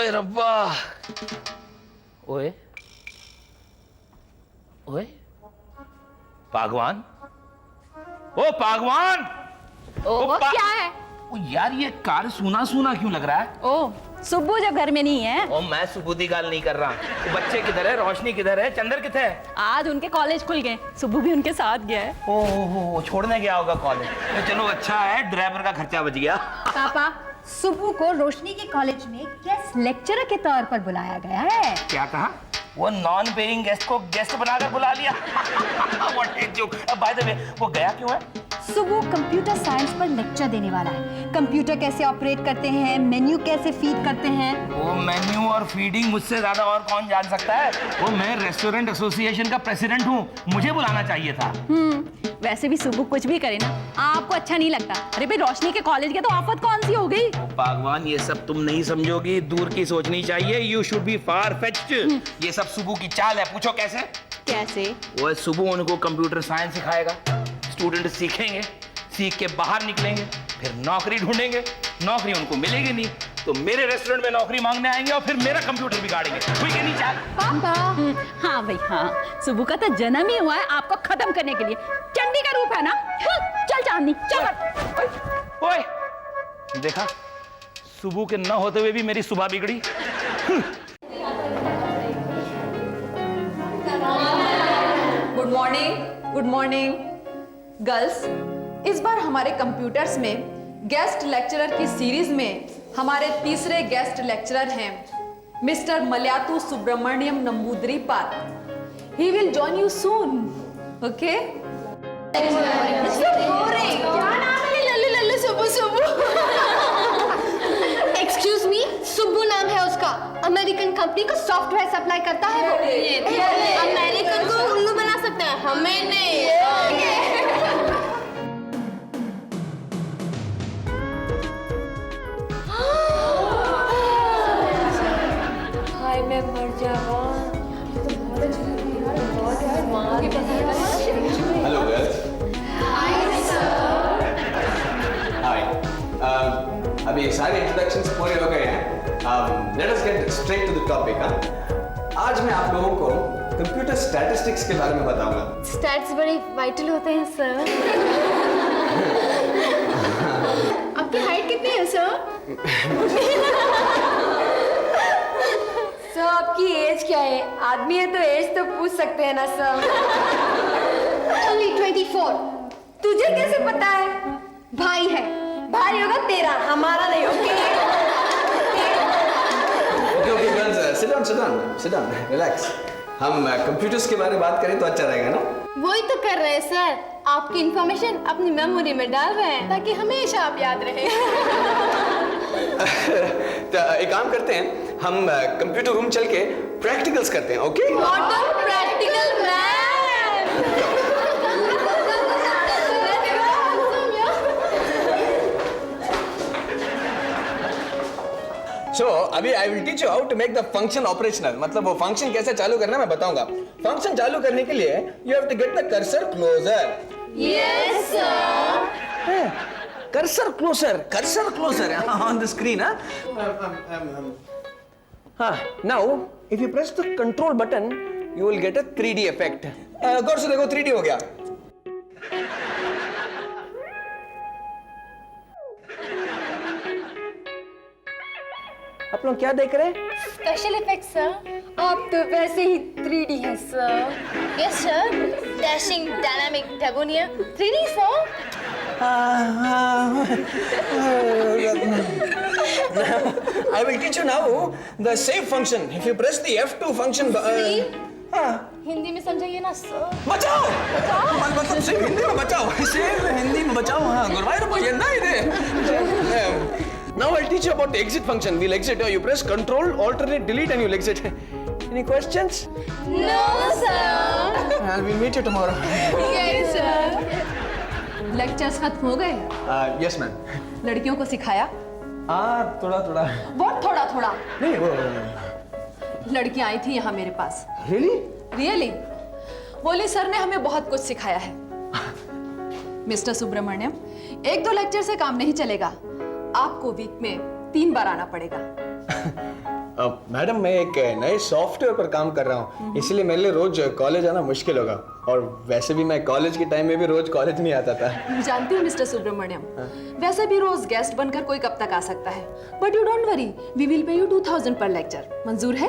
ओए रब्बा, ओए ओए पागवान, ओ पागवान, क्या है? ओ यार ये कार सूना सूना क्यों लग रहा है? ओ सुब्बू जब घर में नहीं है। ओ मैं सुब्बू दी गाल नहीं कर रहा। तो बच्चे किधर है, रोशनी किधर है, चंदर किधर है? आज उनके कॉलेज खुल गए, सुब्बू भी उनके साथ गया है। ओ छोड़ने गया होगा कॉलेज। तो चलो अच्छा है, ड्राइवर का खर्चा बच गया। पापा, सुब्बू को रोशनी के कॉलेज में गेस्ट लेक्चरर के तौर पर बुलाया गया है। क्या कहा? वो नॉन पेइंग गेस्ट को गेस्ट बनाकर बुला लिया। What a joke. By the way, वो गया क्यों है? सुब्बू कंप्यूटर साइंस पर लेक्चर देने वाला है। कंप्यूटर कैसे ऑपरेट करते हैं, मेन्यू कैसे फीड करते हैं। वो मेन्यू और फीडिंग मुझसे ज्यादा और कौन जान सकता है? वो मैं रेस्टोरेंट एसोसिएशन का प्रेसिडेंट हूँ, मुझे बुलाना चाहिए था। वैसे भी सुब्बू कुछ भी करे ना, आपको अच्छा नहीं लगता। अरे भाई रोशनी के कॉलेज गया तो आफत कौन सी हो गई? भगवान ये सब तुम नहीं समझोगी, दूर की सोचनी चाहिए। You should be far fetched. ये सब सुबू की चाल है, पूछो कैसे? कैसे? वो सुबू उनको कंप्यूटर साइंस सिखाएगा, स्टूडेंट सीखेंगे, सीख के बाहर निकलेंगे, फिर नौकरी ढूंढेंगे, नौकरी उनको मिलेगी नहीं तो मेरे रेस्टोरेंट में नौकरी मांगने आएंगे और फिर मेरा कंप्यूटर बिगाड़ेंगे। कोई नहीं चाल। पापा। हाँ भाई हाँ, सुब्बू का तो जन्म ही हुआ है आपको खत्म करने के लिए। चंडी का रूप है ना। चल चांदनी चल। ओए देखा, सुबह के न होते हुए भी मेरी सुबह बिगड़ी। Good morning, good morning girls. इस बार हमारे कंप्यूटर्स में गेस्ट लेक्चरर की सीरीज में हमारे तीसरे गेस्ट लेक्चरर हैं mister Malayatu Subramaniam Namboodiripal. He will join you soon, okay? क्या नाम है? लल्लू लल्लू सुब्बू सुब्बू। एक्सक्यूज मी, सुब्बू नाम है उसका। अमेरिकन कंपनी को सॉफ्टवेयर सप्लाई करता है वो। अमेरिकन को उल्लू बना सकते हैं, हमें नहीं। हाय मैं मर जाऊँ। Hello girls. Hi. अभी सारे इंट्रोडक्शंस पूरे हो गए हैं। Let us get straight to the topic. आज मैं आप लोगों को कंप्यूटर स्टैटिस्टिक्स के बारे में बताऊंगा। स्टैट्स बड़े वाइटल होते हैं सर। आपकी हाइट कितनी है सर? सर आपकी एज क्या है? आदमी है तो एज तो पूछ सकते हैं ना सर। Only 24. तुझे कैसे पता है? भाई है। भाई होगा तेरा, हमारा नहीं। Okay girls, sit down, relax. हम कंप्यूटर्स के बारे में बात करें तो अच्छा रहेगा ना? वही तो कर रहे हैं सर, आपकी इंफॉर्मेशन अपनी मेमोरी में डाल रहे हैं ताकि हमेशा आप याद रहे। तो एक काम करते हैं, हम कंप्यूटर रूम चल के प्रैक्टिकल्स करते हैं, okay? What a practical man! So अभी I will teach you how to make the function operational. मतलब वो फंक्शन कैसे चालू करना मैं बताऊंगा। फंक्शन चालू करने के लिए you have to get the cursor closer. Yes sir. Cursor closer on the screen, Now if you press the control button, you will get a 3D effect. गौर से देखो 3D हो गया। आप लोग क्या देख रहे हैं? Special effect sir. आप तो वैसे ही 3D है sir. Yes sir, dashing dynamic debonair 3D sir. I will teach you now the save function. If you press the F2 function, Hindi में समझाइए ना सर। बचाओ। मतलब सेव हिंदी में बचाओ। सेव हिंदी में बचाओ। हाँ, गुरवायूर ये ना इधर। Now I'll teach you about the exit function. We'll exit. You press Control, Alternate, Delete, and you'll exit. Any questions? No sir. We'll meet you tomorrow. Yes sir. Lectures खत्म हो गए? Yes ma'am. लड़कियों को सिखाया? थोड़ा। बहुत थोड़ा। नहीं वो लड़कियां आई थी यहाँ मेरे पास। Really? बोली सर ने हमें बहुत कुछ सिखाया है। मिस्टर सुब्रमण्यम, 1-2 लेक्चर से काम नहीं चलेगा, आपको वीक में 3 बार आना पड़ेगा। मैडम मैं एक नए सॉफ्टवेयर पर काम कर रहा हूँ, इसलिए मेरे लिए रोज कॉलेज आना मुश्किल होगा। और वैसे भी मैं कॉलेज के टाइम में भी रोज कॉलेज नहीं आता था। जानती हूँ मिस्टर सुब्रमण्यम, वैसे भी रोज गेस्ट बनकर कोई कब तक आ सकता है, but you don't worry, we will pay you 2000 पर लेक्चर। मंजूर है?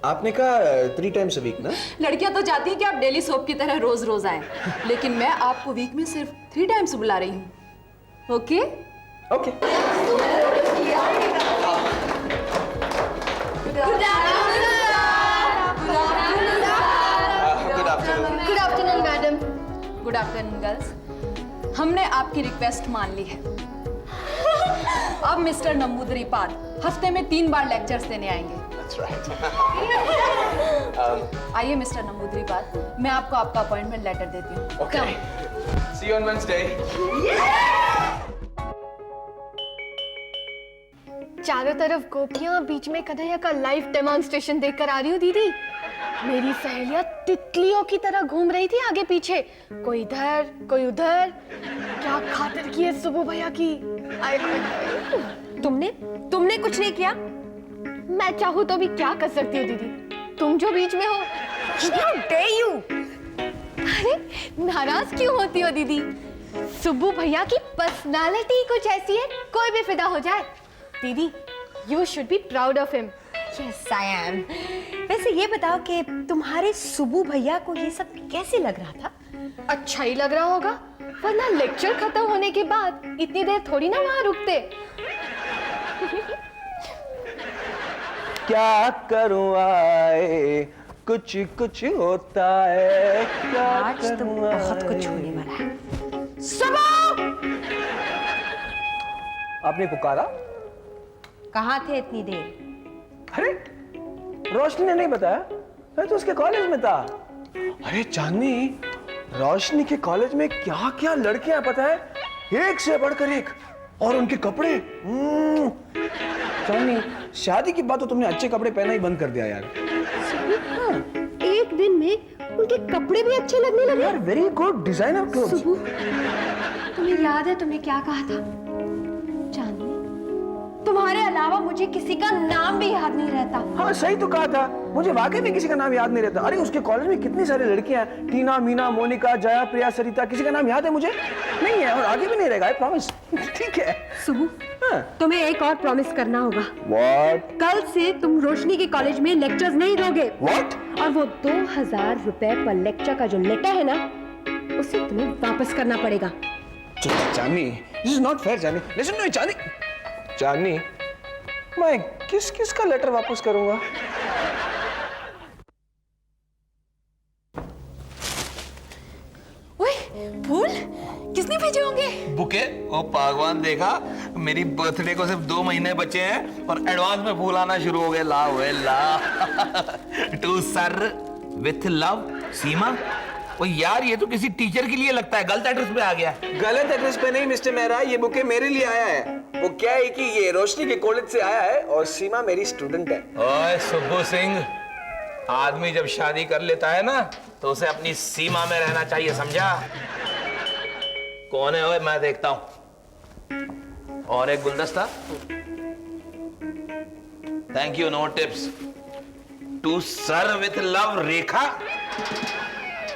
आपने कहा 3 times a week ना? लड़कियां तो चाहती हैं कि आप डेली सोप की तरह रोज रोज आएं, लेकिन मैं आपको वीक में सिर्फ 3 times बुला रही हूँ। Okay? Okay. Good afternoon madam. Good afternoon girls. हमने आपकी रिक्वेस्ट मान ली है। अब मिस्टर नंबूदरीपाद हफ्ते में 3 बार लेक्चर्स देने आएंगे। आइए मिस्टर नंबूदरीपाद, मैं आपको आपका अपॉइंटमेंट लेटर देती हूँ। Okay. See you on Wednesday. चारों तरफ गोपियां, बीच में कन्हैया का लाइव डेमोन्स्ट्रेशन देखकर आ रही हूँ दीदी। मेरी सहेलियां तितलियों की तरह घूम रही थी आगे पीछे, कोई इधर कोई उधर। क्या खातिर की है सुबू भैया की। तुमने कुछ नहीं किया? मैं चाहूँ तो भी क्या कर सकती हूँ दीदी, तुम जो बीच में हो। How dare you? अरे नाराज क्यों होती हो दीदी? सुब्बू भैया की पर्सनालिटी कुछ ऐसी है, कोई भी फिदा हो जाए। दीदी, you should be proud of him. Yes, I am. वैसे ये बताओ कि तुम्हारे सुब्बू भैया को ये सब कैसे लग रहा था? अच्छा ही लग रहा होगा, वरना लेक्चर खत्म होने के बाद इतनी देर थोड़ी ना वहां रुकते। क्या करूँ आए, कुछ कुछ होता है। क्या आज तो करूँ बहुत कुछ आए। होने वाला है। आपने पुकारा? कहाँ थे इतनी देर? अरे रोशनी ने नहीं बताया, मैं तो उसके कॉलेज में था। अरे चांदनी, रोशनी के कॉलेज में क्या क्या लड़कियां पता है, एक से बढ़कर एक, और उनके कपड़े। चांदनी, शादी की बात तो तुमने अच्छे कपड़े पहना ही बंद कर दिया यार। एक दिन में उनके कपड़े भी अच्छे लगने लगे। यार वेरी गुड डिजाइनर क्लोथ्स। तुम्हें याद है तुमने क्या कहा था? चांदनी, तुम्हारे अलावा मुझे किसी का नाम भी याद नहीं रहता। हाँ सही तो कहा था, मुझे वाकई में किसी का नाम याद नहीं रहता। अरे उसके कॉलेज में कितनी सारी लड़कियां हैं, टीना, मीना, मोनिका, जया, प्रिया, सरिता, किसी का नाम याद है मुझे? नहीं है, और आगे भी नहीं रहेगा, आई प्रॉमिस। ठीक है सुबू, हाँ। तुम्हें एक और प्रॉमिस करना होगा। What? कल से तुम रोशनी के कॉलेज में लेक्चर्स नहीं दोगे। What? और वो 2000 रुपए पर लेक्चर का जो लेटर है ना, उसे तुम्हें वापस करना पड़ेगा। चांदनी, this is not fair Chandni. Listen to me चांदनी। चांदनी, मैं किस किस का लेटर वापस करूंगा? ओए, फूल किसने भेजे होंगे? बुके, ओ भगवान, देखा मेरी बर्थडे को सिर्फ 2 महीने बचे हैं और एडवांस में फूल आना शुरू हो गए। ला वे ला। टू सर विथ लव सीमा। ओ यार, ये तो किसी टीचर के लिए लगता है, गलत एड्रेस पे आ गया। गलत एड्रेस पे नहीं मिस्टर मेहरा, ये बुके मेरे लिए आया है। वो क्या है कि ये रोशनी के कॉलेज से आया है और सीमा मेरी स्टूडेंट है। ओए सुब्बू सिंह, आदमी जब शादी कर लेता है ना तो उसे अपनी सीमा में रहना चाहिए, समझा? कौन है? ओए मैं देखता हूं। और एक गुलदस्ता। Thank you, no tips. To sir with love Rekha.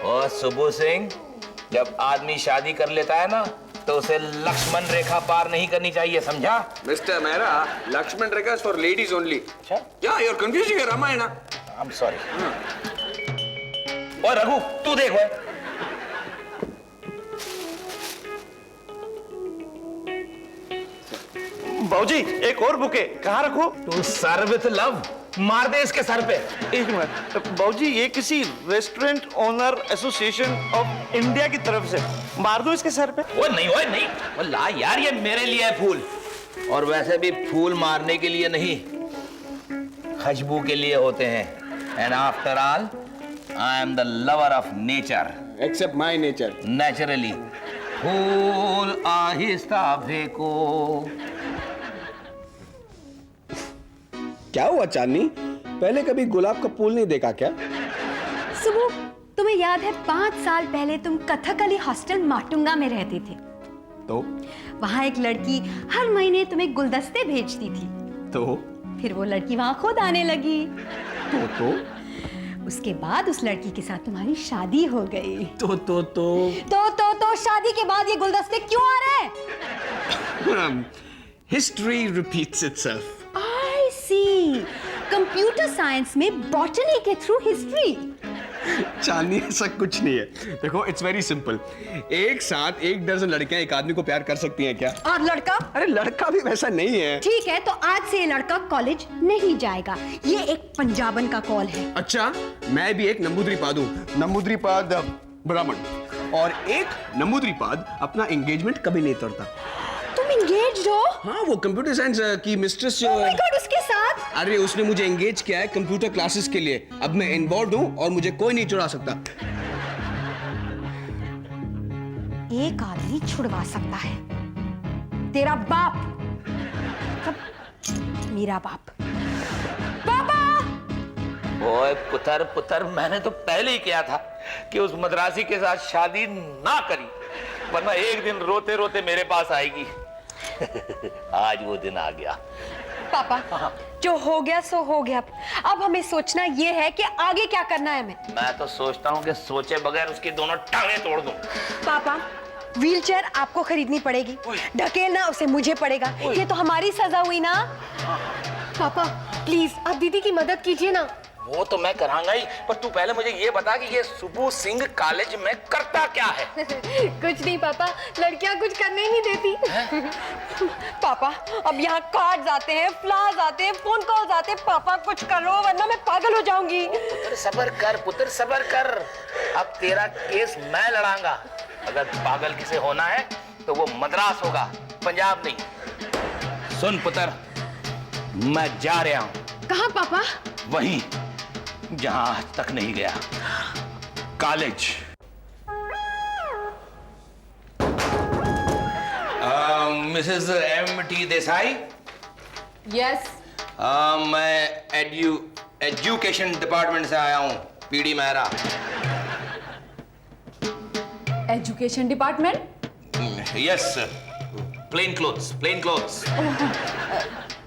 और सुब्बू सिंह, जब आदमी शादी कर लेता है ना तो उसे लक्ष्मण रेखा पार नहीं करनी चाहिए, समझा? Mister Mehra, Lakshman Rekha for ladies only. अच्छा, या you are confusing Ramayan. I am sorry. और रघु, तू देख भाई। बाबूजी, एक और बुके कहाँ रखो? तू सर विथ लव मार दे इसके सर पे। एक मिनट बाबूजी, ये किसी restaurant owner association of India की तरफ से, मार दो इसके सर पे। वो नहीं, वो नहीं, वो ला यार, ये मेरे लिए है फूल। और वैसे भी फूल मारने के लिए नहीं, खुशबू के लिए होते हैं। And after all I am the lover of nature. Except my nature. Naturally. फूल आहिस्ता फेंको। क्या हुआ चांदनी, पहले कभी गुलाब का फूल नहीं देखा क्या? सुबह, तुम्हें याद है 5 साल पहले तुम कथकली हॉस्टल माटुंगा में रहते थे? तो वहां एक लड़की हर महीने तुम्हें गुलदस्ते भेजती थी। तो फिर वो लड़की वहां खुद आने लगी। तो उसके बाद उस लड़की के साथ तुम्हारी शादी हो गई। तो शादी के बाद ये गुलदस्ते क्यों आ रहे हैं? History repeats itself. I see, computer science में बॉटनी के थ्रू हिस्ट्री। चांदनी, ऐसा कुछ नहीं है। देखो, इट्स वेरी सिंपल। एक साथ 1 दर्जन लड़कियां एक आदमी को प्यार कर सकती हैं क्या? और लड़का? अरे लड़का भी वैसा नहीं है। ठीक है, तो आज से ये लड़का कॉलेज नहीं जाएगा। ये एक पंजाबन का कॉल है। अच्छा, मैं भी एक नंबूद्रीपाद हूँ, नंबूद्रीपाद ब्राह्मण, और एक नंबूद्रीपाद अपना एंगेजमेंट कभी नहीं तोड़ता। तुम एंगेज्ड हो? हाँ, वो कंप्यूटर साइंस की मिस्ट्रेस जो Oh my God, उसके साथ? अरे उसने मुझे एंगेज किया है कंप्यूटर क्लासेस के लिए। अब मैं इन्वॉल्व हूँ और मुझे कोई नहीं छुड़ा सकता। एक आदमी छुड़वा सकता है, तेरा बाप, मतलब मेरा बाप। पापा! ओए पुत्र, मैंने तो पहले ही किया था कि उस मद्रासी के साथ शादी ना करी, वरना एक दिन रोते रोते मेरे पास आएगी। आज वो दिन आ गया। पापा, जो हो गया सो हो गया। अब हमें सोचना ये है कि आगे क्या करना है हमें। मैं तो सोचता हूँ कि सोचे बगैर उसकी दोनों टांगें तोड़ दूं। पापा, व्हीलचेयर आपको खरीदनी पड़ेगी, ढकेलना उसे मुझे पड़ेगा। ये तो हमारी सजा हुई ना। पापा प्लीज आप दीदी की मदद कीजिए ना। वो तो मैं करांगा ही, पर तू पहले मुझे ये बता कि ये सुबू सिंह कॉलेज में करता क्या है? कुछ नहीं पापा, लड़कियां कुछ करने ही नहीं देती। पापा, अब यहाँ कार्ड्स आते हैं, फ्लावर्स आते हैं, फोन कॉल्स आते हैं। पापा कुछ करो वरना मैं पागल हो जाऊंगी। पुत्र सबर कर। अब तेरा केस मैं लड़ांगा। अगर पागल किसे होना है तो वो मद्रास होगा, पंजाब नहीं। सुन पुत्र, मैं जा रहा हूं। कहाँ पापा? वहीं जहां आज तक नहीं गया, college. Mrs M.T. Desai. Yes. मैं एजुकेशन डिपार्टमेंट से आया हूं, PD Mehra. Education department? Yes, plain clothes.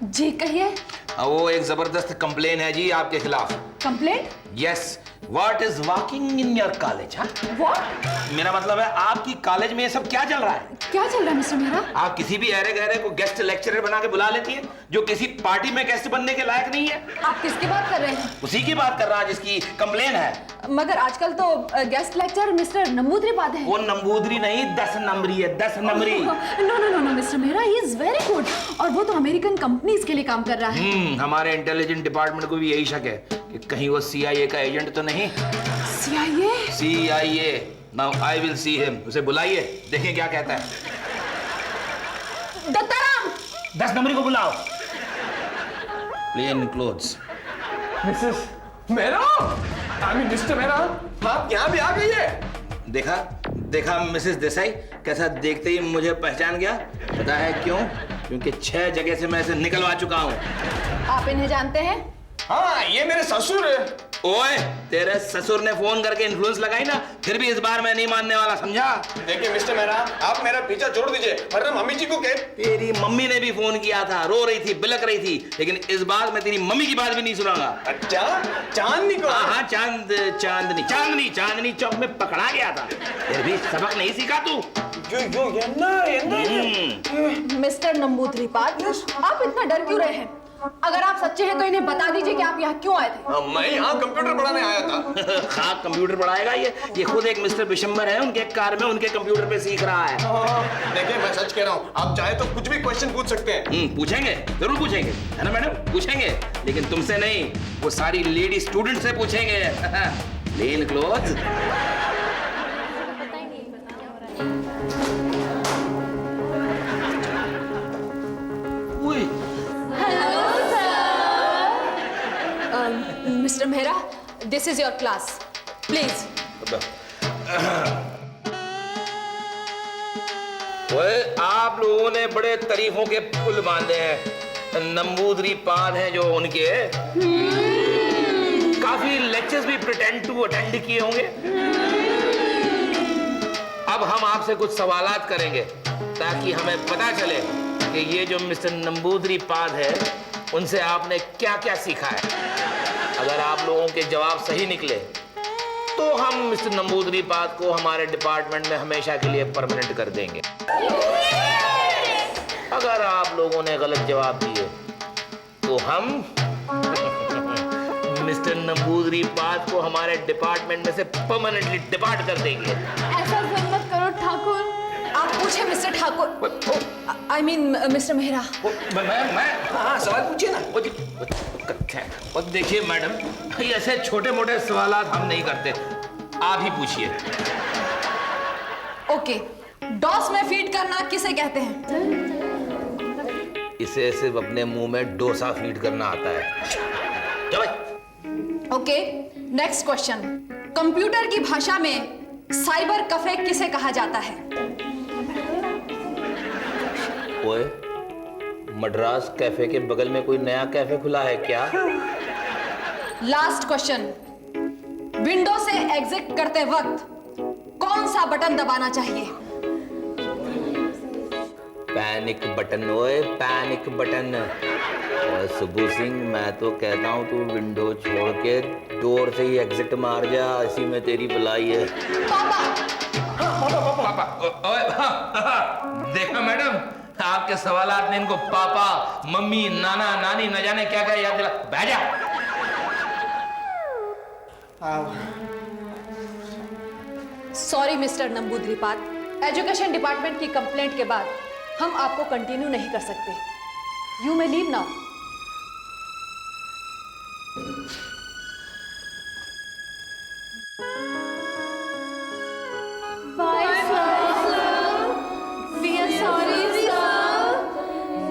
जी कहिए। वो एक जबरदस्त कंप्लेन है जी आपके खिलाफ। Complaint? Yes, what is walking in your college? What? मेरा मतलब है आपकी कॉलेज में ये सब क्या चल रहा है? क्या चल रहा है मिस्टर मेहरा? आप किसी भी अरे गहरे को गेस्ट लेक्चरर बना के बुला लेती है जो किसी पार्टी में गेस्ट बनने के लायक नहीं है। आप किसकी बात कर रहे हैं? उसी की बात कर रहा जिसकी कंप्लेन है। मगर आजकल तो गेस्ट लेक्चरर मिस्टर नंबूद्रीपाद है। वो नंबूदरी नहीं, 10 नंबरी है, 10 नंबरी। No mister Mehra, he is very good, और वो तो अमेरिकन कंपनीज के लिए काम कर रहा है। हमारे इंटेलिजेंट डिपार्टमेंट को भी यही शक है कि कहीं वो CIA का एजेंट तो नहीं। CIA? Now I will see him. उसे बुलाइए, देखें क्या कहता है। दत्ताराम! 10 नंबरी को बुलाओ। Plain clothes. Mrs Mehra, mister Mehra, आप यहाँ भी आ गई है। देखा मिसेस देसाई, कैसा देखते ही मुझे पहचान गया। पता है क्यों? क्योंकि 6 जगह से मैं इसे निकलवा चुका हूँ। आप इन्हें जानते हैं? हाँ, ये मेरे ससुर है। ओए, तेरे ससुर ने फोन करके इन्फ्लुएंस लगाई ना, फिर भी इस बार मैं नहीं मानने वाला, समझा? देखिए मिस्टर मेहरा, आप मेरा पीछा छोड़ दीजिए, वरना मम्मी जी को कह। तेरी मम्मी ने भी फोन किया था, रो रही थी, बिलक रही थी, लेकिन इस बार मैं तेरी मम्मी की बात भी नहीं सुनाऊंगा। अच्छा, चांदनी को? हाँ, चांदनी चौक में पकड़ा गया था। फिर भी सबक नहीं सीखा तू। मिस्टर नंबूद्रीपाद, आप इतना डर क्यों रहे हैं? अगर आप सच्चे हैं तो इन्हें बता दीजिए कि आप यहाँ क्यों आए थे। मैं यहाँ कंप्यूटर पढ़ाने आया था। हाँ, कंप्यूटर पढ़ाएगा ये खुद एक मिस्टर विशंबर है, उनके कार में उनके कंप्यूटर पे सीख रहा है। देखिए, मैं सच कह रहा हूँ, आप चाहे तो कुछ भी क्वेश्चन पूछ सकते हैं। पूछेंगे, जरूर पूछेंगे, है ना मैडम? पूछेंगे, लेकिन तुमसे नहीं, वो सारी लेडी स्टूडेंट से पूछेंगे। Plain clothes. Mister Mehra, this is your class, please. आप लोगों ने बड़े तारीफों के पुल बांधे हैं। नंबूद्रीपाद हैं जो उनके, काफी लेक्चर्स भी प्रिटेंड टू अटेंड किए होंगे। अब हम आपसे कुछ सवालात करेंगे ताकि हमें पता चले कि ये जो मिस्टर नंबूद्रीपाद है उनसे आपने क्या क्या सीखा है। अगर आप लोगों के जवाब सही निकले तो हम मिस्टर नंबूदरीपाद को हमारे डिपार्टमेंट में हमेशा के लिए परमानेंट कर देंगे। अगर आप लोगों ने गलत जवाब दिए तो हम मिस्टर नंबूदरीपाद को हमारे डिपार्टमेंट में से परमानेंटली डिपार्ट कर देंगे। ऐसा जरूर मत करो ठाकुर। आप पूछे mister Thakur, I mean mister Mehra. मैं हाँ सवाल पूछिए ना। और देखिए मैडम, ऐसे छोटे मोटे सवालात हम नहीं करते, आप ही पूछिए। ओके, डॉस में फीड करना किसे कहते हैं? इसे सिर्फ अपने मुंह में डोसा फीड करना आता है। जा भाई। Okay, next question. कंप्यूटर की भाषा में साइबर कैफे किसे कहा जाता है? ओए, मद्रास कैफे के बगल में कोई नया कैफे खुला है क्या? Last question. विंडो से एग्जिट करते वक्त कौन सा बटन दबाना चाहिए? Panic button. ओए पैनिक बटन। और सुबू सिंह, मैं तो कहता हूँ तू विंडो छोड़ के डोर से ही एग्जिट मार जा, इसी में तेरी भलाई है। पापा। ओए, देखा मैडम, आपके सवालात ने इनको पापा, मम्मी, नाना, नानी न जाने क्या क्या याद दिला। बैठ जा। Sorry mister Namboodiripad, education department की कंप्लेंट के बाद हम आपको कंटिन्यू नहीं कर सकते। You may leave now. Bye, sir. We are sorry, sir.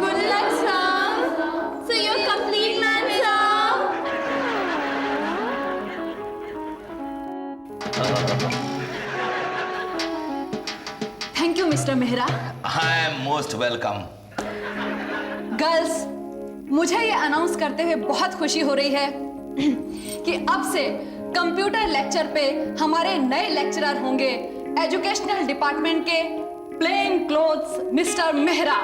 Good luck, sir. So you're complete man, thank you mister Mehra. I am most welcome. Girls, मुझे ये अनाउंस करते हुए बहुत खुशी हो रही है कि अब से कंप्यूटर लेक्चर पे हमारे नए लेक्चरर होंगे एजुकेशनल डिपार्टमेंट के प्लेन क्लोथ्स मिस्टर मेहरा।